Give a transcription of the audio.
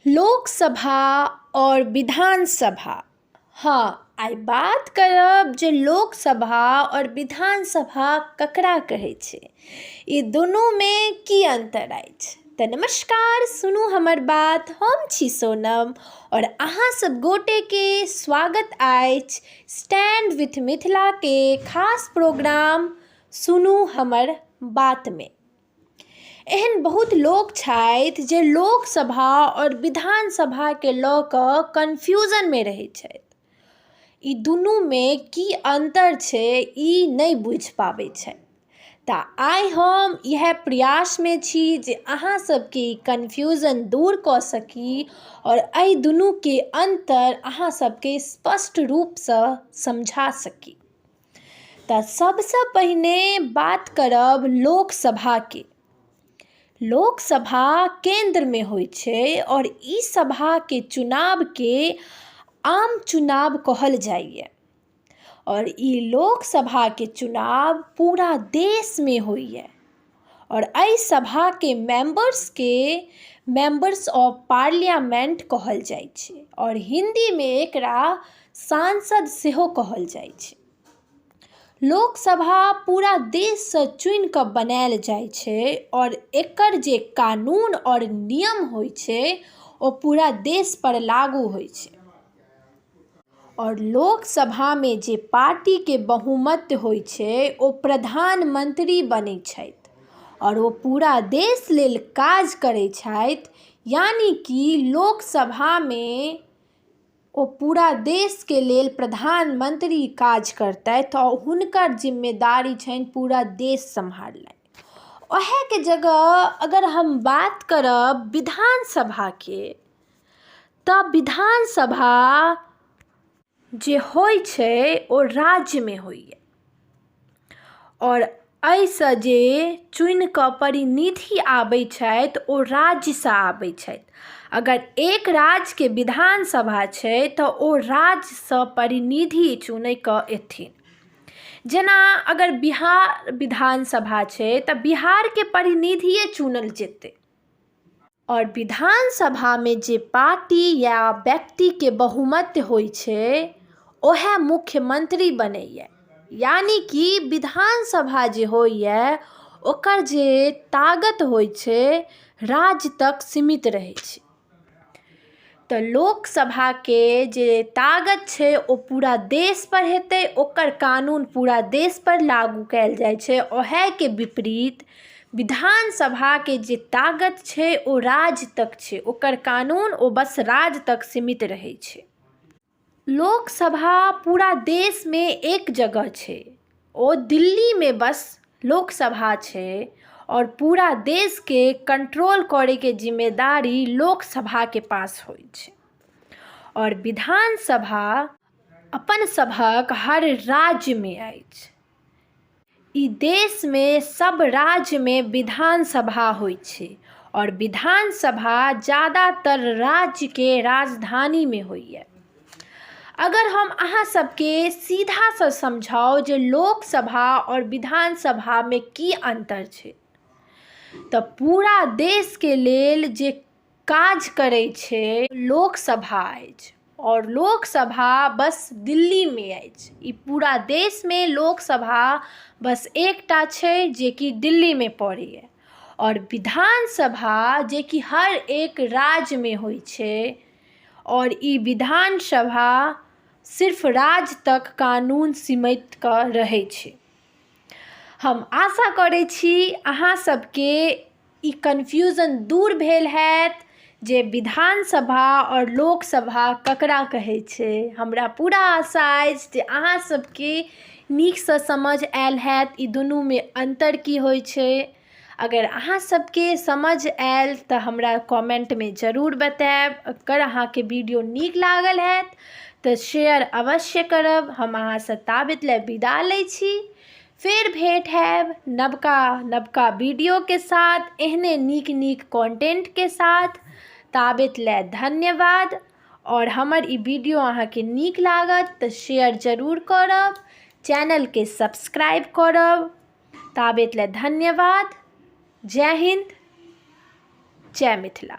लोकसभा और विधानसभा। हाँ, आइ बात करब जे लोकसभा और विधानसभा ककरा कहै छै, ई दुनूमे की अंतर अछि। तऽ नमस्कार, सुनू हमर बात। हम छी सोनम और अहाँ सब गोटेके स्वागत अछि स्टैंड विथ मिथिलाके खास प्रोग्राम सुनू हमर बातमे। एहन बहुत लोक छथि जे लोकसभा और विधानसभाके लऽ कऽ कन्फ्यूजनमे रहै छथि। ई दुनूमे की अंतर छै ई नहि बुझि पाबै छथि। तऽ आइ हम इएह प्रयासमे छी जे अहाँ सबके ई कन्फ्यूजन दूर कऽ सकी और एहि दुनूके अंतर अहाँ सबके स्पष्ट रूपसँ समझा सकी। तऽ सबसँ पहिने बात करब लोकसभाके। लोकसभा केंद्रमे होइ छै और ई सभाके चुनावके आम चुनाव कहल जाइए। और ई लोकसभाके चुनाव पूरा देशमे होइए और एहि सभाके मेंबर्स ऑफ पार्लियामेंट कहल जाइ छै और हिंदीमे एकरा सांसद सेहो कहल जाइ छै। लोकसभा पूरा देशसँ चुनि कऽ बनायल जाइ छै और एकर जे कानून और नियम होइ छै ओ पूरा देश पर लागू होइ छै। और लोकसभामे जे पार्टीके बहुमत होइ छै ओ प्रधानमंत्री बनै छथि और ओ पूरा देश लेल काज करै छथि। यानी कि लोकसभामे ओ पूरा देशके लेल प्रधानमंत्री काज करतथि और हुनकर जिम्मेदारी छनि पूरा देश सम्हारनाइ। ओहेके जगह अगर हम बात करब विधानसभाके, तऽ विधानसभा जे होइ छै ओ राज्यमे होइए और एहिसँ जे चुनि कऽ प्रतिनिधि आबै छथि ओ राज्यसँ आबै छथि। अगर एक राज्यके विधानसभा छै तऽ ओ राज्यसँ प्रतिनिधि चुनि कऽ एथिन। जेना अगर बिहार विधानसभा छै तऽ बिहारके प्रतिनिधिये चुनल जेतै। और विधानसभामे जे पार्टी या व्यक्तिके बहुमत होइ छै ओहे मुख्यमंत्री बनैए। यानी कि विधानसभा जे होइए ओकर जे ताकत होइ छै राज्य तक सीमित रहै छै। तऽ लोकसभाके जे ताकत छै ओ पूरा देश पर हेतै, ओकर कानून पूरा देश पर लागू कयल जाइ छै। ओहेके विपरीत विधानसभाके जे ताकत छै ओ राज्य तक छै, ओकर कानून ओ बस राज्य तक सीमित रहै छै। लोकसभा पूरा देशमे एक जगह छै, ओ दिल्लीमे बस लोकसभा छै और पूरा देशके कंट्रोल करैके जिम्मेदारी लोकसभाके पास होइ छै। और विधानसभा अपन सभक हर राज्यमे अछि। ई देशमे सब राज्यमे विधानसभा होइ छै और विधानसभा ज़्यादातर राज्यके राजधानीमे होइए। अगर हम अहाँ सबके सीधासँ समझाउ जे लोकसभा और विधानसभामे की अंतर छै, तऽ पूरा देशके लेल जे काज करै छै लोकसभा अछि और लोकसभा बस दिल्लीमे अछि। ई पूरा देशमे लोकसभा बस एकटा छै जे कि दिल्लीमे पड़ैए। और विधानसभा जे कि हर एक राज्यमे होइ छै और ई विधानसभा सिर्फ राज्य तक कानून सीमित कऽ रहै छै। हम आशा करै छी अहाँ सबके ई कन्फ्यूजन दूर भेल हैत जे विधानसभा और लोकसभा ककरा कहै छै। हमरा पूरा आशा अछि जे अहाँ सबके नीकसँ समझ आयल हैत ई दुनूमे अंतर की होइ छै। अगर अहाँ सबके समझ आयल तऽ हमरा कमेंटमे जरूर बतायब। अगर अहाँके वीडियो नीक लागल हैत तऽ शेयर अवश्य करब। हम अहाँसँ ताबत लए विदा लै छी। फेर भेंट हैब नवका वीडियोके साथ, एहने नीक कंटेंटके साथ। ताबत लए धन्यवाद। और हमर ई वीडियो अहाँके नीक लागत तऽ शेयर जरूर करब, चैनलके सब्सक्राइब करब। ताबत लए धन्यवाद। जय हिंद, जय मिथिला।